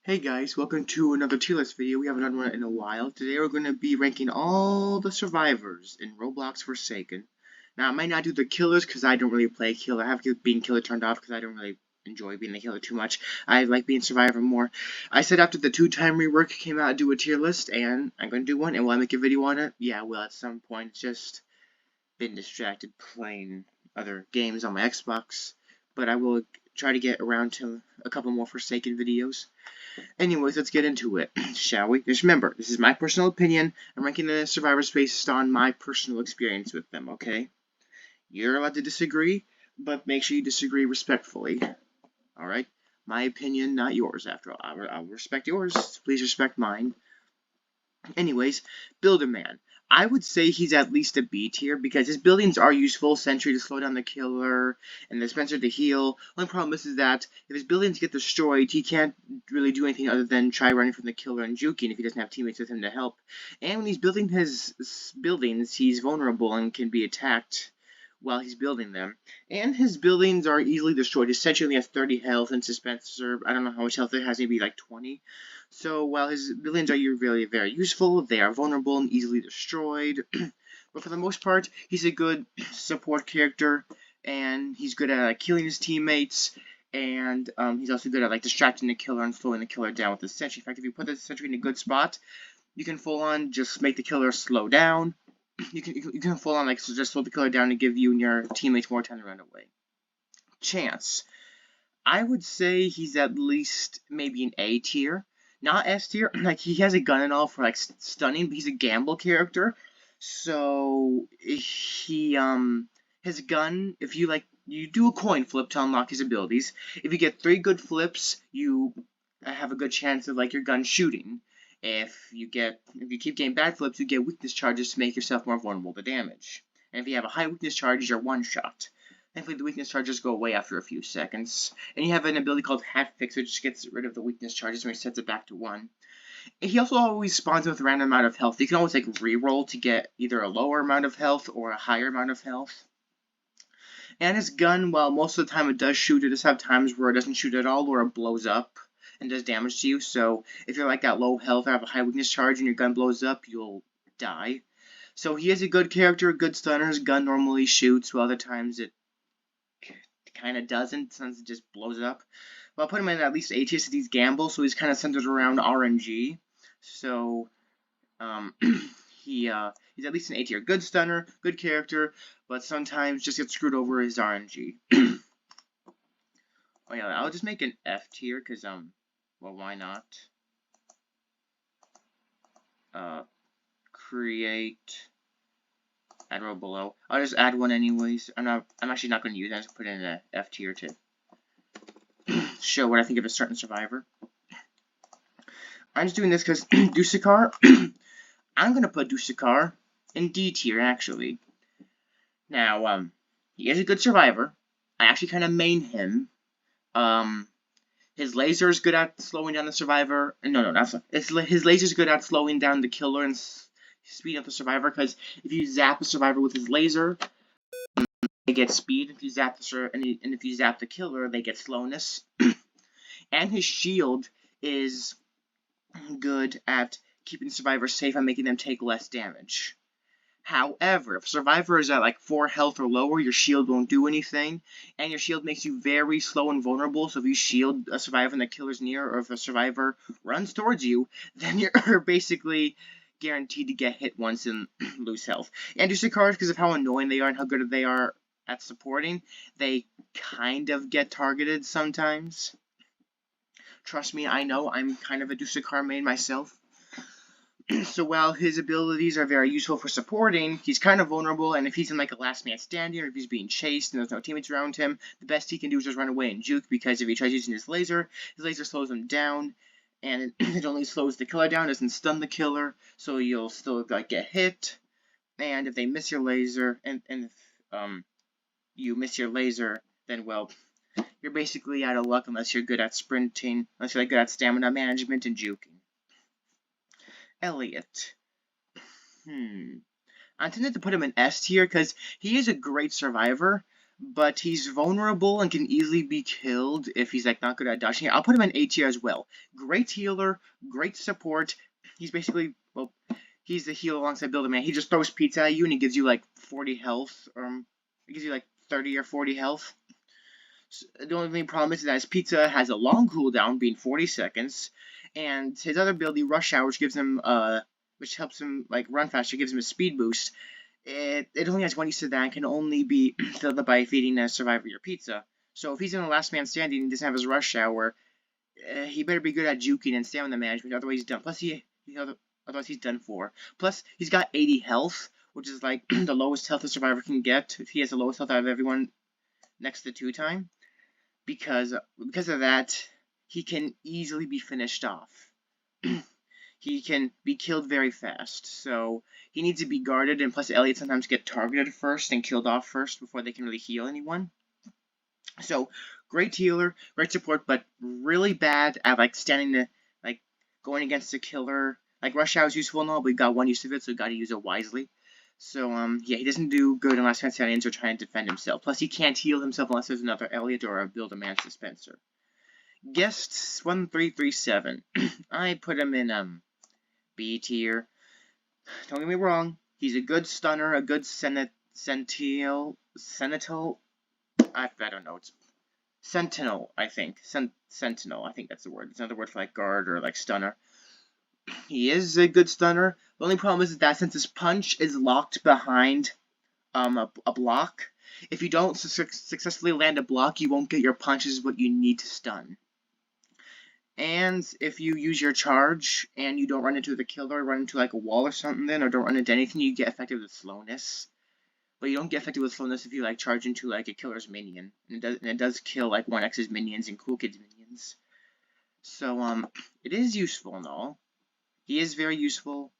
Hey guys, welcome to another tier list video. We haven't done one in a while. Today we're going to be ranking all the survivors in Roblox Forsaken. Now, I might not do the killers because I don't really play killer. I have being killer turned off because I don't really enjoy being a killer too much. I like being survivor more. I said after the 2-time rework came out, I'd do a tier list, and I'm going to do one. And will I make a video on it? Yeah, I will at some point. It's just been distracted playing other games on my Xbox. But I will try to get around to a couple more Forsaken videos. Anyways, let's get into it, shall we? Just remember, this is my personal opinion. I'm ranking the survivors based on my personal experience with them, okay? You're allowed to disagree, but make sure you disagree respectfully. Alright? My opinion, not yours, after all. I'll respect yours. Please respect mine. Anyways, Build-A-Man. I would say he's at least a B tier because his buildings are useful. Sentry to slow down the killer and the dispenser to heal. Only problem is that if his buildings get destroyed, he can't really do anything other than try running from the killer and juking if he doesn't have teammates with him to help. And when he's building his buildings, he's vulnerable and can be attacked while he's building them. And his buildings are easily destroyed. His Sentry only has 30 health and dispenser, I don't know how much health it has, maybe like 20. So while his buildings are really very useful, they are vulnerable and easily destroyed. But for the most part, he's a good support character, and he's good at killing his teammates, and he's also good at distracting the killer and slowing the killer down with the sentry. In fact, if you put the sentry in a good spot, you can full on just make the killer slow down. You can full on just slow the killer down and give you and your teammates more time to run away. Chance. I would say he's at least maybe an A tier. Not S tier. He has a gun and all for stunning, but he's a gamble character. So he his gun, if you you do a coin flip to unlock his abilities. If you get 3 good flips, you have a good chance of your gun shooting. If you keep getting bad flips, you get weakness charges to make yourself more vulnerable to damage. And if you have a high weakness charge, you're one shot. Thankfully, the weakness charges go away after a few seconds. And you have an ability called Hat Fix, which gets rid of the weakness charges and resets it back to 1. And he also always spawns with a random amount of health. You can always reroll to get either a lower amount of health or a higher amount of health. And his gun, while most of the time it does shoot, it does have times where it doesn't shoot at all or it blows up and does damage to you. So if you're at low health or have a high weakness charge and your gun blows up, you'll die. So he is a good character, a good stunner. His gun normally shoots, while other times it kind of doesn't, since it just blows up. Well, I'll put him in at least A tier since he's gamble, so he's kind of centered around RNG. So, he's at least an A tier. Good stunner, good character, but sometimes just gets screwed over his RNG. Oh yeah, I'll just make an F tier, because, well, why not? Create... add row below. I'll just add one anyways. I'm actually not going to use it. I just put in an F tier to show what I think of a certain survivor. I'm just doing this because Ducakar. I'm going to put Ducakar in D tier actually. Now, he is a good survivor. I actually kind of main him. His laser is good at slowing down the survivor. No, his laser is good at slowing down the killer and speed up the survivor, because if you zap the survivor with his laser, they get speed. If you zap if you zap the killer, they get slowness. And his shield is good at keeping the survivor safe and making them take less damage. However, if a survivor is at 4 health or lower, your shield won't do anything, and your shield makes you very slow and vulnerable. So if you shield a survivor and the killer's near, or if a survivor runs towards you, then you're basically guaranteed to get hit once and lose health. And Ducakar, because of how annoying they are and how good they are at supporting, they kind of get targeted sometimes. Trust me, I know, I'm kind of a Ducakar main myself. So while his abilities are very useful for supporting, he's kind of vulnerable, and if he's in a last man standing, or if he's being chased and there's no teammates around him, the best he can do is just run away and juke, because if he tries using his laser slows him down, and it only slows the killer down, doesn't stun the killer, so you'll still get hit. And if they miss your laser, and if you miss your laser, then well, you're basically out of luck unless you're good at sprinting, unless you're good at stamina management and juking. Elliot. I intended to put him in S tier because he is a great survivor, but he's vulnerable and can easily be killed if he's like not good at dodging. I'll put him in A tier as well. Great healer, great support. He's basically, well, he's the healer alongside Builder Man. He just throws pizza at you and he gives you like 40 health, he gives you like 30 or 40 health. So the only problem is that his pizza has a long cooldown, being 40 seconds, and his other ability, Rush Hour, which helps him like run faster, gives him a speed boost. It only has one use of that and can only be filled up by feeding a survivor your pizza. So if he's in the last man standing and doesn't have his rush hour, he better be good at juking and stamina management, otherwise he's done. Plus otherwise he's done for. Plus he's got 80 health, which is like the lowest health a survivor can get. He has the lowest health out of everyone next to 2-time. Because of that, he can easily be finished off. He can be killed very fast, so he needs to be guarded, and plus Elliot sometimes get targeted first and killed off first before they can really heal anyone. So, great healer, great support, but really bad at like going against a killer. Like Rush Hour is useful and all, but we got one use of it, so we gotta use it wisely. So, yeah, he doesn't do good unless he's standing or trying to defend himself. Plus, he can't heal himself unless there's another Elliot or a Build-A-Man dispenser. Guest 1337. I put him in, B tier. Don't get me wrong, he's a good stunner, a good Sentinel, I don't know, it's Sentinel, I think. Sentinel, I think that's the word. It's another word for like guard or like stunner. He is a good stunner. The only problem is that since his punch is locked behind a block, if you don't successfully land a block, you won't get your punches what you need to stun. And if you use your charge and you don't run into the killer, run into like a wall or something, or don't run into anything, you get affected with slowness. But you don't get affected with slowness if you like charge into like a killer's minion, and it does kill like 1x's minions and Cool Kid's minions. So it is useful and all. He is very useful,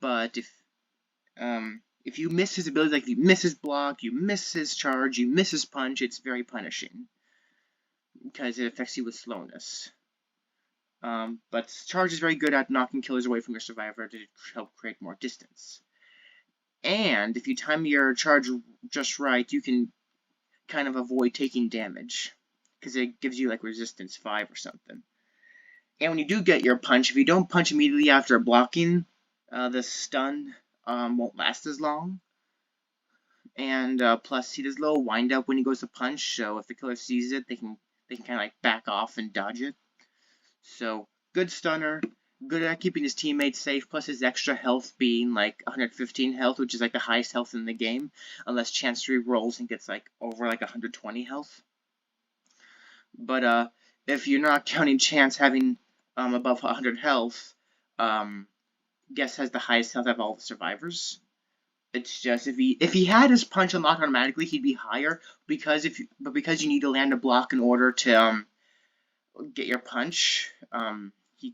but if you miss his ability, like if you miss his block, you miss his charge, you miss his punch, it's very punishing because it affects you with slowness. But charge is very good at knocking killers away from your survivor to help create more distance. And if you time your charge just right, you can kind of avoid taking damage because it gives you like resistance 5 or something. And when you do get your punch, if you don't punch immediately after blocking, the stun won't last as long. And plus, he does a little wind up when he goes to punch, so if the killer sees it, they can kind of like back off and dodge it. So, good stunner, good at keeping his teammates safe, plus his extra health being like 115 health, which is like the highest health in the game, unless Chancery rolls and gets like over like 120 health. But if you're not counting Chance having above 100 health, Guess has the highest health of all the survivors. It's just if he had his punch unlocked automatically, he'd be higher because because you need to land a block in order to get your punch. He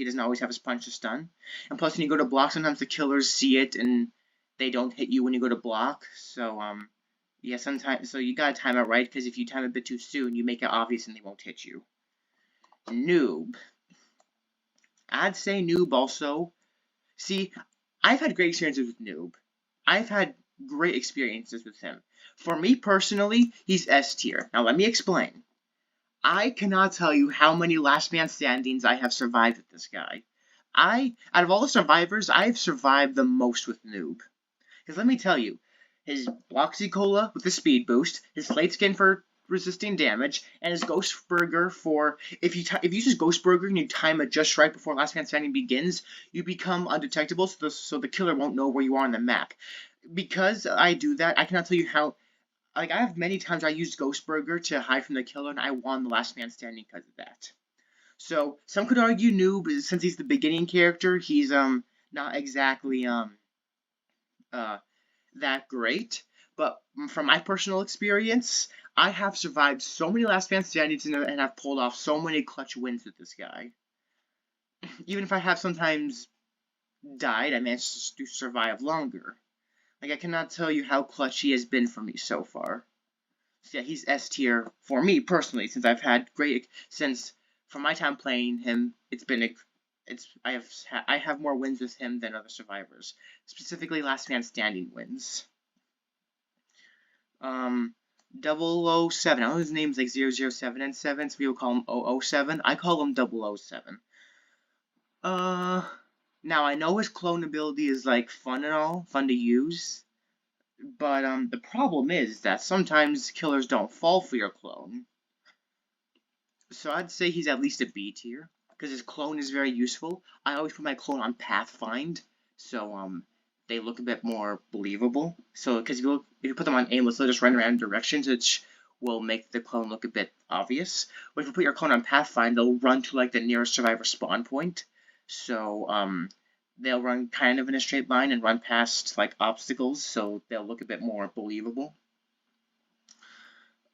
doesn't always have his punch to stun. And plus, when you go to block, sometimes the killers see it and they don't hit you when you go to block. So yeah, sometimes you gotta time it right because if you time it a bit too soon, you make it obvious and they won't hit you. Noob. I'd say Noob also. See, I've had great experiences with Noob. I've had great experiences with him. For me personally, he's S tier. Now let me explain. I cannot tell you how many last man standings I have survived with this guy. Out of all the survivors, I've survived the most with Noob. Because let me tell you, his Bloxy Cola with the speed boost, his Slate Skin for resisting damage, and his Ghost Burger for if you use his Ghost Burger and you time it just right before last man standing begins, you become undetectable, so the killer won't know where you are on the map. Because I do that, I cannot tell you how. Like I have many times I used Ghost Burger to hide from the killer, and I won the last man standing because of that. So some could argue Noob, since he's the beginning character, he's not exactly that great. But from my personal experience, I have survived so many last man standings and I've pulled off so many clutch wins with this guy. Even if I have sometimes died, I managed to survive longer. Like, I cannot tell you how clutch he has been for me so far. So yeah, he's S tier for me personally, since I've had since from my time playing him, I have more wins with him than other survivors, specifically last man standing wins. 007. I know his name's like 007 and 7, so people call him 007. I call him 007. Now I know his clone ability is like fun and all, fun to use, but the problem is that sometimes killers don't fall for your clone. So I'd say he's at least a B tier, because his clone is very useful. I always put my clone on Pathfind, so they look a bit more believable. So because if you put them on aimless, they'll just run around in directions, which will make the clone look a bit obvious. But if you put your clone on Pathfind, they'll run to like the nearest survivor spawn point. So they'll run kind of in a straight line and run past like obstacles, so they'll look a bit more believable.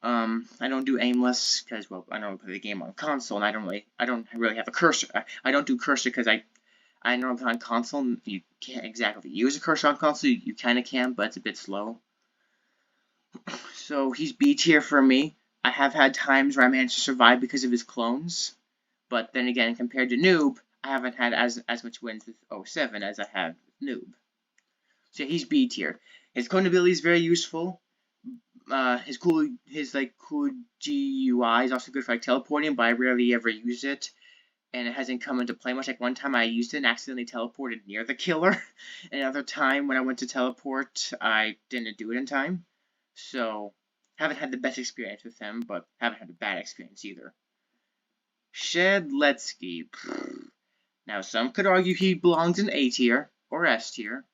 I don't do aimless because, well, I normally play the game on console, and I don't really have a cursor. I don't do cursor because I normally play on console, and you can't exactly use a cursor on console. You kind of can, but it's a bit slow. So he's B tier for me. I have had times where I managed to survive because of his clones, but then again, compared to Noob, I haven't had as much wins with 07 as I have with Noob. So he's B tier. His clone ability is very useful. His cool GUI is also good for like teleporting, but I rarely ever use it, and it hasn't come into play much. Like one time I used it and accidentally teleported near the killer. Another time when I went to teleport, I didn't do it in time. So haven't had the best experience with him, but haven't had a bad experience either. Leki. Now some could argue he belongs in A tier or S tier,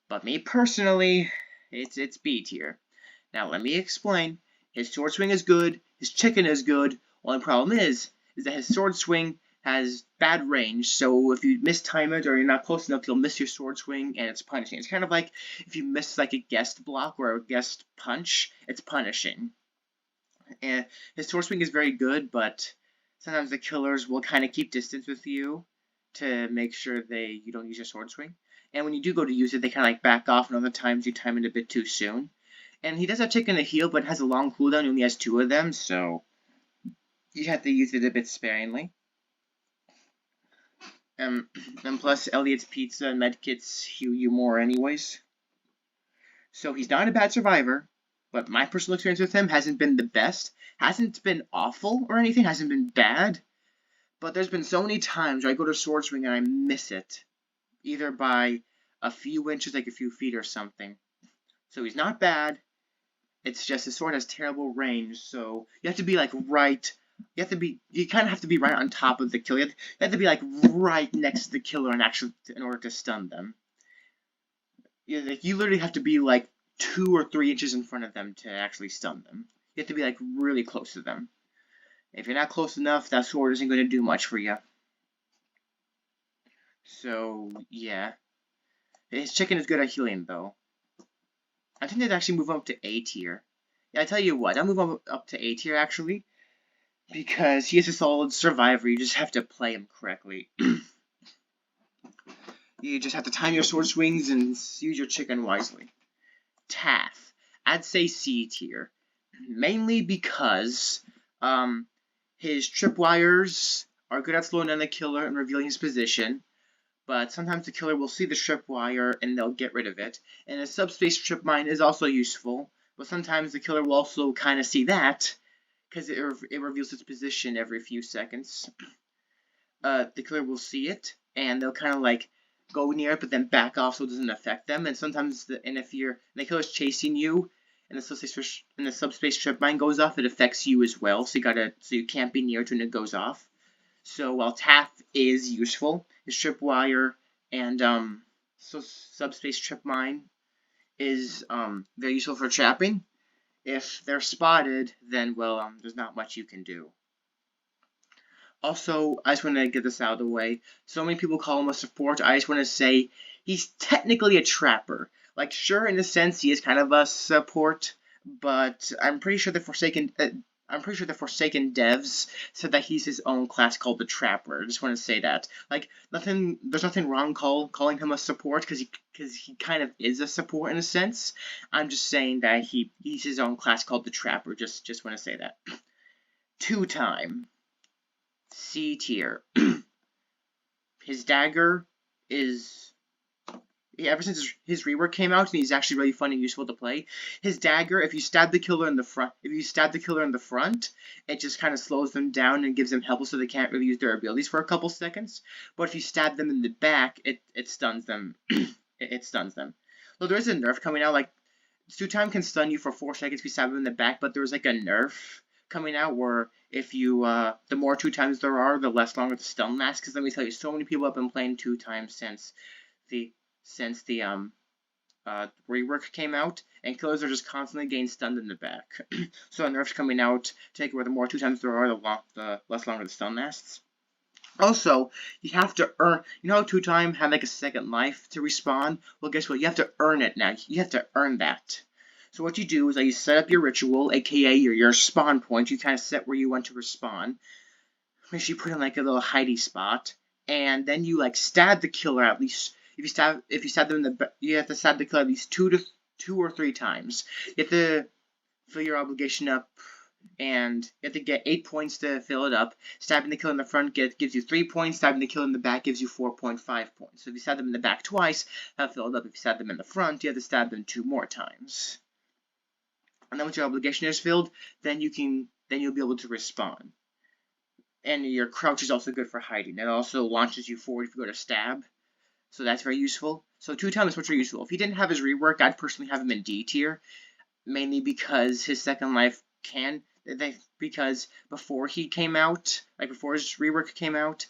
but me personally, it's B tier. Now let me explain. His sword swing is good, his chicken is good. Only problem is that his sword swing has bad range, so if you mistime it or you're not close enough, you'll miss your sword swing and it's punishing. It's kind of like if you miss like a guest block or a guest punch, it's punishing. And his sword swing is very good, but sometimes the killers will kind of keep distance with you to make sure you don't use your sword swing. And when you do go to use it, they kind of like back off, and other times you time it a bit too soon. And he does have chicken to heal, but has a long cooldown. He only has 2 of them, so you have to use it a bit sparingly. And plus, Elliot's pizza and medkits heal you more anyways. So he's not a bad survivor, but my personal experience with him hasn't been the best. Hasn't been awful or anything, hasn't been bad. But there's been so many times where I go to sword swing and I miss it. Either by a few inches, like a few feet or something. So he's not bad. It's just his sword has terrible range, so you have to be like right. You kind of have to be right on top of the killer. You have to be like right next to the killer in order to stun them. You literally have to be like 2 or 3 inches in front of them to actually stun them. You have to be like really close to them. If you're not close enough, that sword isn't going to do much for you. So yeah, his chicken is good at healing though. I think they'd actually move up to A tier. Yeah, I tell you what, I'll move up to A tier actually, because he is a solid survivor. You just have to play him correctly. You just have to time your sword swings and use your chicken wisely. Taff, I'd say C tier, mainly because his tripwires are good at slowing down the killer and revealing his position. But sometimes the killer will see the tripwire and they'll get rid of it. And a subspace trip mine is also useful, but sometimes the killer will also kind of see that, because it reveals its position every few seconds. The killer will see it, and they'll kind of like go near it, but then back off so it doesn't affect them. And sometimes, if the killer's chasing you, and the subspace trip mine goes off, it affects you as well. So you can't be near it when it goes off. So while Taff is useful, his tripwire and subspace trip mine is very useful for trapping. If they're spotted, then well, there's not much you can do. Also, I just want to get this out of the way. So many people call him a support. I just want to say he's technically a trapper. Like, sure, in a sense, he is kind of a support, but I'm pretty sure the Forsaken devs said that he's his own class called the Trapper. I just want to say that. Like, there's nothing wrong calling him a support, because he kind of is a support in a sense. I'm just saying that he's his own class called the Trapper. Just want to say that. 2-time. C tier. His dagger is ever since his rework came out, and he's actually really fun and useful to play. His dagger, if you stab the killer in the front, it just kind of slows them down and gives them help, so they can't really use their abilities for a couple seconds. But if you stab them in the back, it stuns them. it stuns them. So there is a nerf coming out, like Stu Time can stun you for 4 seconds if you stab them in the back, but there's like a nerf coming out where if you the more 2 times there are, the less longer the stun lasts. Because let me tell you, so many people have been playing 2 times the since the rework came out, and killers are just constantly getting stunned in the back. So a nerf's coming out to take where the more 2 times there are, the less longer the stun lasts. Also, you have to earn. You know how 2 time had like a second life to respawn? Well, guess what? You have to earn it now. You have to earn that. So what you do is you set up your ritual, aka your spawn point. You kind of set where you want to respawn. Make sure you put in like a little hidey spot, and then you like stab the killer at least. If you stab them in the, you have to stab the killer at least 2 or 3 times. You have to fill your obligation up, and you have to get 8 points to fill it up. Stabbing the killer in the front gives you 3 points. Stabbing the killer in the back gives you 4.5 points. So if you stab them in the back twice, that'll fill it up. If you stab them in the front, you have to stab them 2 more times. And then once your obligation is filled, then you'll be able to respawn. And your crouch is also good for hiding. It also launches you forward if you go to stab. So that's very useful. So 2 times is much more useful. If he didn't have his rework, I'd personally have him in D tier. Mainly because his second life because before he came out, like before his rework came out,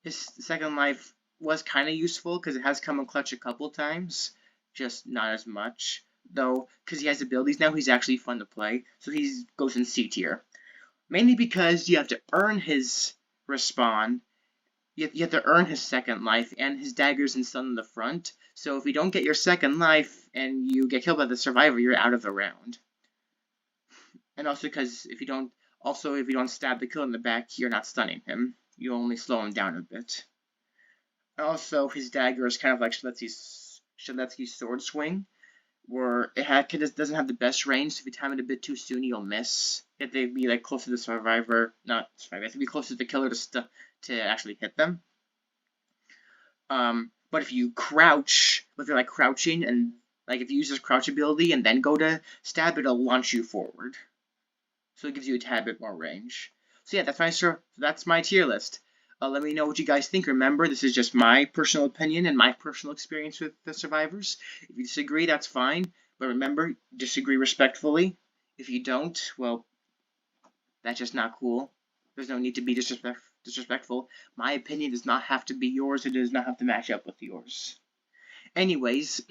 his second life was kind of useful because it has come in clutch a couple times, just not as much. Though, because he has abilities now, he's actually fun to play, so he goes in C tier. Mainly because you have to earn his respawn, you have to earn his second life, and his dagger's and stun in the front. So if you don't get your second life and you get killed by the survivor, you're out of the round. And also because if you don't stab the killer in the back, you're not stunning him. You only slow him down a bit. Also, his dagger is kind of like Shaletsky's sword swing, where it doesn't have the best range, so if you time it a bit too soon, you'll miss. You have to be like close to the survivor, not survivor. You have to be close to the killer to actually hit them. But if you crouch, if you're like crouching and like if you use this crouch ability and then go to stab, it'll launch you forward. So it gives you a tad bit more range. So yeah, that's my tier list. Let me know what you guys think. Remember, this is just my personal opinion and my personal experience with the survivors. If you disagree, that's fine. But remember, disagree respectfully. If you don't, well, that's just not cool. There's no need to be disrespectful. My opinion does not have to be yours. It does not have to match up with yours. Anyways,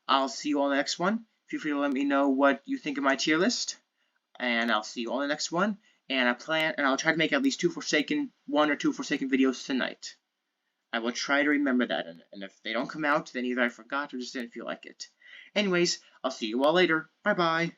I'll see you all in the next one. Feel free to let me know what you think of my tier list. And I'll see you all in the next one. And I'll try to make at least 1 or 2 Forsaken videos tonight. I will try to remember that, and if they don't come out, then either I forgot or just didn't feel like it. Anyways, I'll see you all later. Bye-bye.